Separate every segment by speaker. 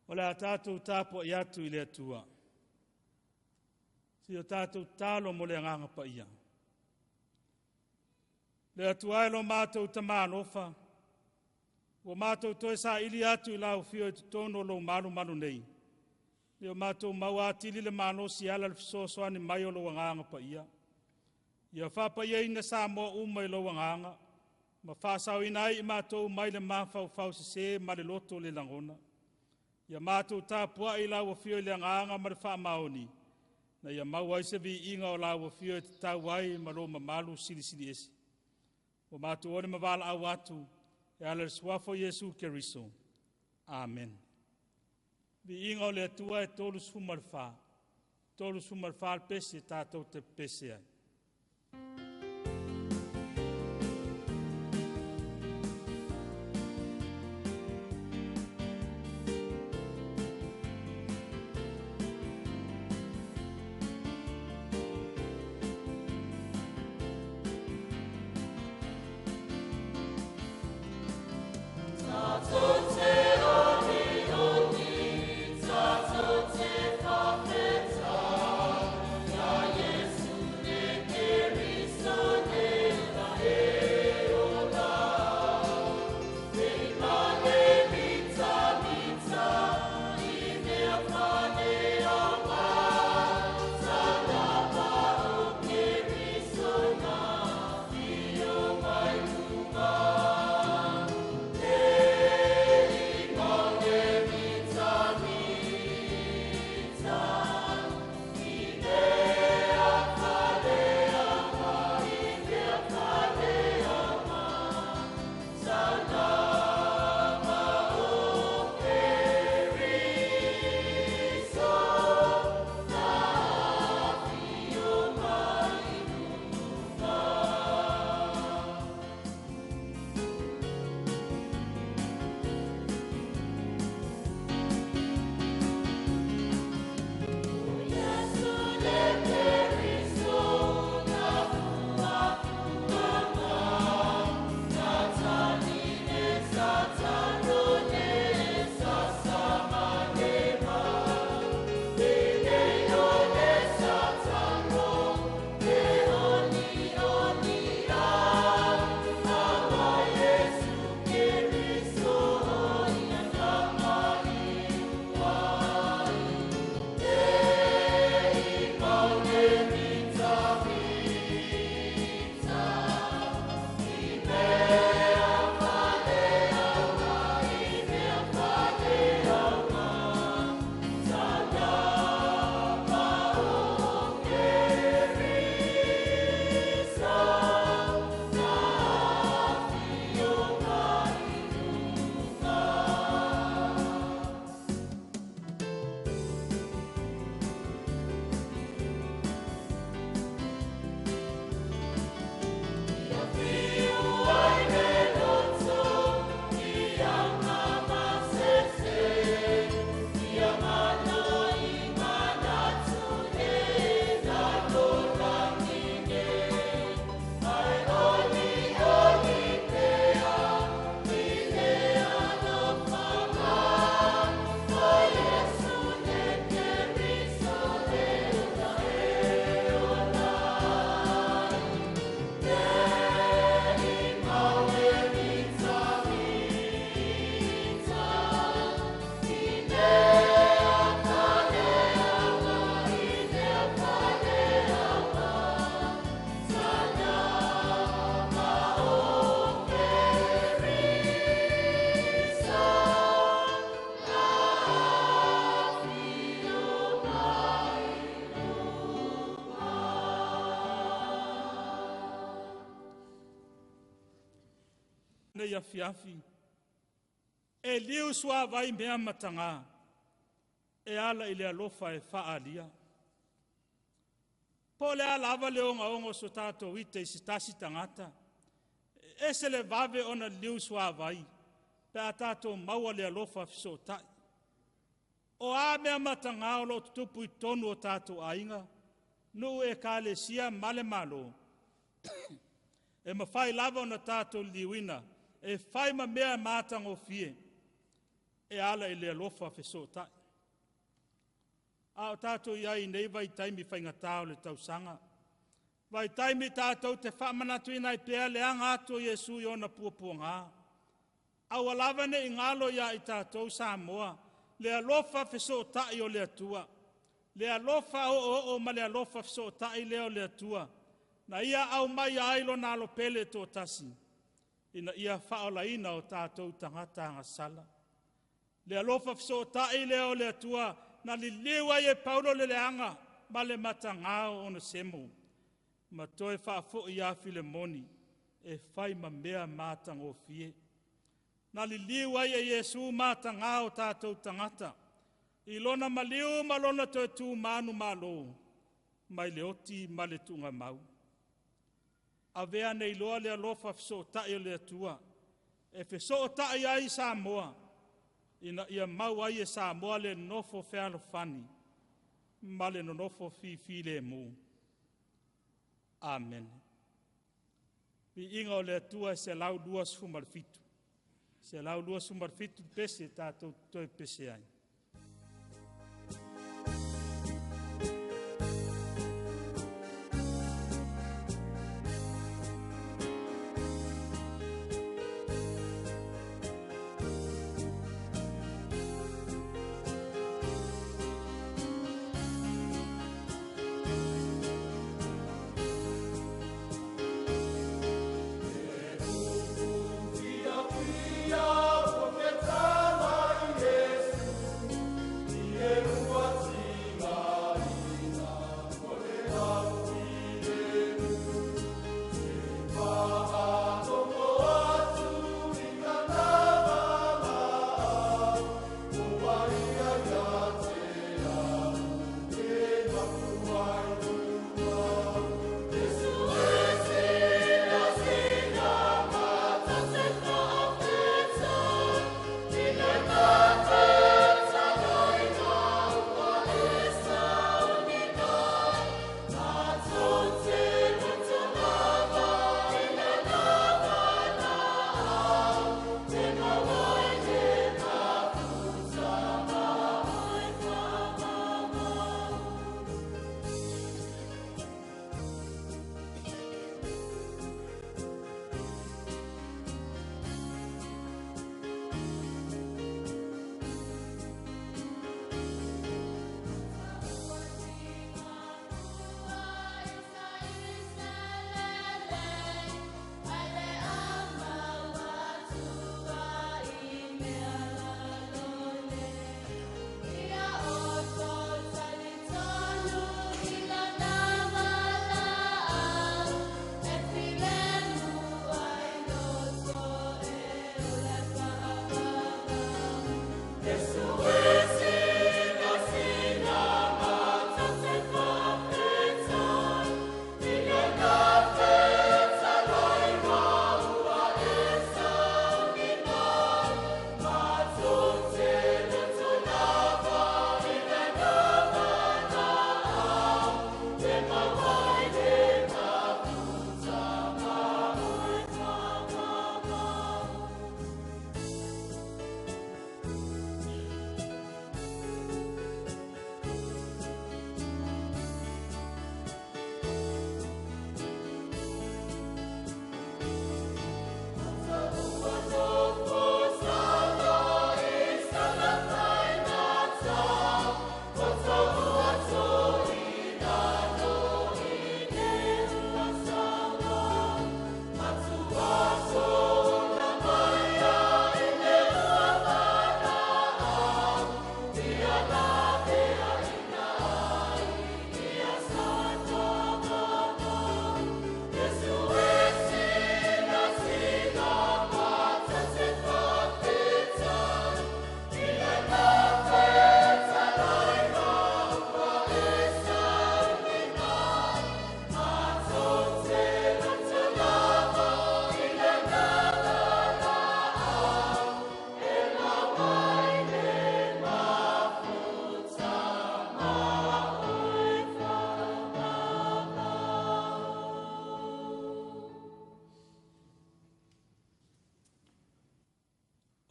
Speaker 1: O le tātou tāpo i atu i le atua. Si o tātou tālo mo le nganga pa ia. Le atua e lo mātou tamānofa. O mātou toe sa ili atu i lau fio e tutono lo malu manu nei. Le o mātou maua atili le mano si ala le fisosoani mai o lo nganga pa ia. Ia whapa ia ina sa mo uma i lo nganga. Ma whasau inai i mātou mai le mawhau fau se ma le loto le langona. Ia mātou tāpua i lau fio i le nganga ma le wha maoni. Na ia maua i se vi inga o lau fio e te tau ai ma lo mamalu sili sili esi. O mātou one mavala au atu. E ala le suafo Yesu Keriso. Amen. Vi inga o le atua e tolu sumarfa. Tolu sumarfa al pese tātou te pese ai. nei afiafi. E liu sua vai mea matanga. E ala ile alofa e faalia. Po le ala ava leonga ongo so tato wite sitasi tangata. E se le vave ona liu sua vai. Pe a tato maua le alofa fiso tai. O a mea matanga o lo tutupu I tonu o tato ainga. No e ka le sia male malo. E mawhai lava ona tato liwina. E whai ma mea mātango fie. e ala i le alofa feso'ota'i. A o tātou iai nei vai taimi whaingatā o le tausaga. Vai taimi tātou te whaamanatuina i pēa leanga atu o Iesu i ona puapuanga. Au alawa ne i ngalo ia i tātou Samoa, le alofa feso'ota'i o le atua. Le alofa o ma le alofa feso'ota'i lea o le atua. Na ia au mai ailo na alo pele tō tasi. Ina ia whaolaina o tātou tangata ngasala. Le alofa feso'ota'i lea o le atua, na li liwa e Paulo le leanga, ma le matangao o na semo. Ma toe whaafo i a Filemoni, e whai ma mea mātango fie. Na li liwa e Iesu matangao tātou tangata. I lona maliu ma lona toe tū manu malo, mai le oti ma le tunga mau. A vea nei loa le alofa feso'ota'i o le atua, e feso'ota'i ai Samoa, ina ia mau ai e Samoa le nofo fealofani, ma le nofo fifi le mu. Amen. Vi inga o le atua se lau 2:15. Se lau 2:15 pese tātou toi pese ai.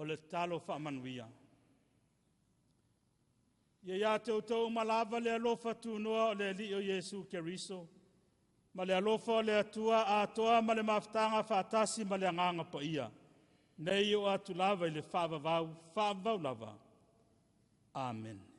Speaker 1: o le talo whaamanuia. Ia ia te utau malava le alofa tunua o le li o Yesu Keriso. Ma le alofa o le atua a toa ma le maftanga whaatasi ma le anganga pa ia. Nei o atu lava i le whaavavau lava. Amen.